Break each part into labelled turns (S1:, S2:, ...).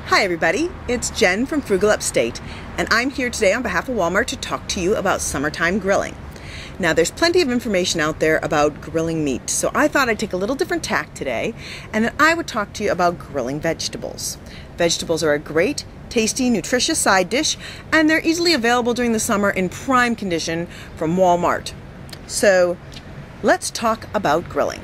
S1: Hi everybody, it's Jen from Frugal Upstate, and I'm here today on behalf of Walmart to talk to you about summertime grilling. Now there's plenty of information out there about grilling meat, so I thought I'd take a little different tack today, and that I would talk to you about grilling vegetables. Vegetables are a great, tasty, nutritious side dish, and they're easily available during the summer in prime condition from Walmart. So let's talk about grilling.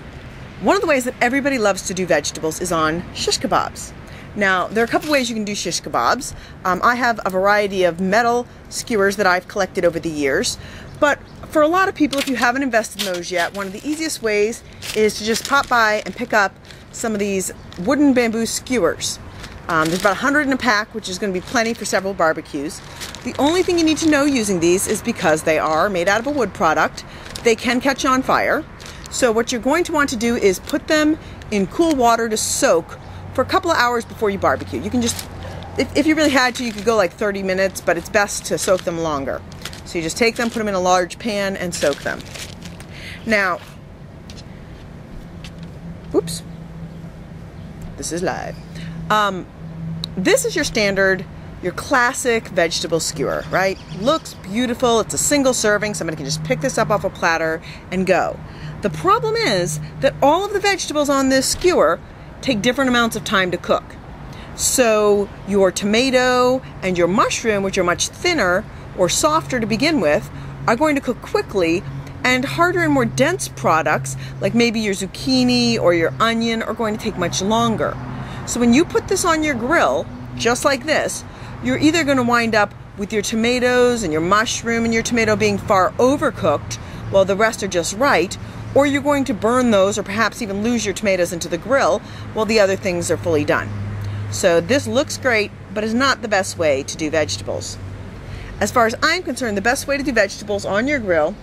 S1: One of the ways that everybody loves to do vegetables is on shish kebabs. Now, there are a couple ways you can do shish kebabs. I have a variety of metal skewers that I've collected over the years, but for a lot of people, if you haven't invested in those yet, one of the easiest ways is to just pop by and pick up some of these wooden bamboo skewers. There's about 100 in a pack, which is going to be plenty for several barbecues. The only thing you need to know using these is because they are made out of a wood product, they can catch on fire. So what you're going to want to do is put them in cool water to soak for a couple of hours before you barbecue. You can just, if you really had to, you could go like 30 minutes, but it's best to soak them longer. So you just take them, put them in a large pan, and soak them. Now, oops, this is live. This is your standard, your classic vegetable skewer, right? Looks beautiful, it's a single serving, somebody can just pick this up off a platter and go. The problem is that all of the vegetables on this skewer take different amounts of time to cook. So your tomato and your mushroom, which are much thinner or softer to begin with, are going to cook quickly, and harder and more dense products, like maybe your zucchini or your onion, are going to take much longer. So when you put this on your grill, just like this, you're either going to wind up with your tomatoes and your mushroom and your tomato being far overcooked while the rest are just right, or you're going to burn those or perhaps even lose your tomatoes into the grill while the other things are fully done. So this looks great, but is not the best way to do vegetables. As far as I'm concerned, the best way to do vegetables on your grill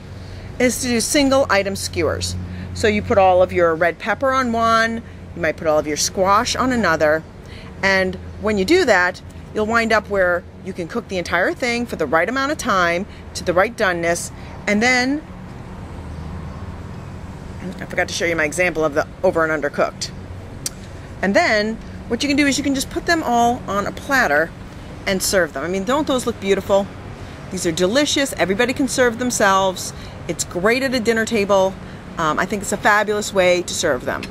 S1: is to do single item skewers. So you put all of your red pepper on one, you might put all of your squash on another, and when you do that, you'll wind up where you can cook the entire thing for the right amount of time to the right doneness, and then I forgot to show you my example of the over and undercooked. And then what you can do is you can just put them all on a platter and serve them. I mean, don't those look beautiful? These are delicious. Everybody can serve themselves. It's great at a dinner table. I think it's a fabulous way to serve them.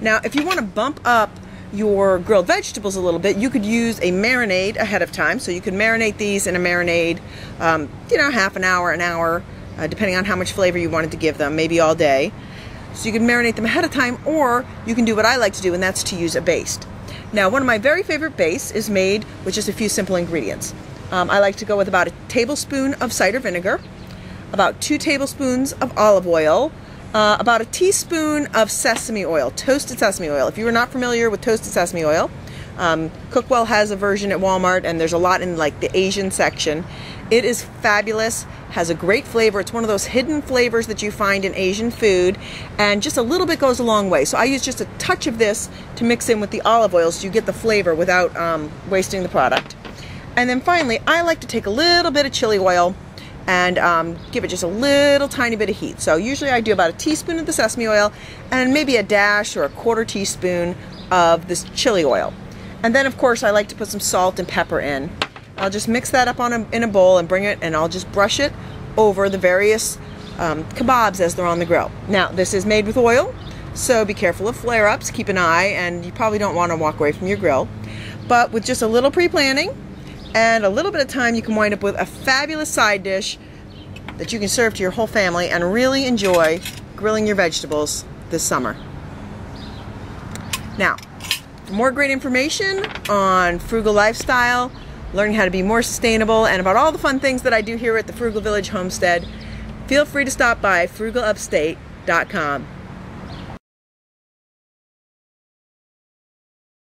S1: Now, if you want to bump up your grilled vegetables a little bit, you could use a marinade ahead of time. So you could marinate these in a marinade, half an hour, depending on how much flavor you wanted to give them, maybe all day. So you can marinate them ahead of time, or you can do what I like to do, and that's to use a baste. Now, one of my very favorite bastes is made with just a few simple ingredients. I like to go with about a tablespoon of cider vinegar, about 2 tablespoons of olive oil, about a teaspoon of sesame oil, toasted sesame oil. If you are not familiar with toasted sesame oil, Cookwell has a version at Walmart, and there's a lot in like the Asian section. It is fabulous, has a great flavor. It's one of those hidden flavors that you find in Asian food, and just a little bit goes a long way. So I use just a touch of this to mix in with the olive oil so you get the flavor without wasting the product. And then finally, I like to take a little bit of chili oil and give it just a little tiny bit of heat. So usually I do about a teaspoon of the sesame oil and maybe a dash or a 1/4 teaspoon of this chili oil. And then of course I like to put some salt and pepper in. I'll just mix that up in a bowl and bring it, and I'll just brush it over the various kebabs as they're on the grill. Now, this is made with oil, so be careful of flare-ups, keep an eye, and you probably don't want to walk away from your grill. But with just a little pre-planning and a little bit of time, you can wind up with a fabulous side dish that you can serve to your whole family and really enjoy grilling your vegetables this summer. Now, for more great information on frugal lifestyle, learning how to be more sustainable, and about all the fun things that I do here at the Frugal Village Homestead, feel free to stop by frugalupstate.com.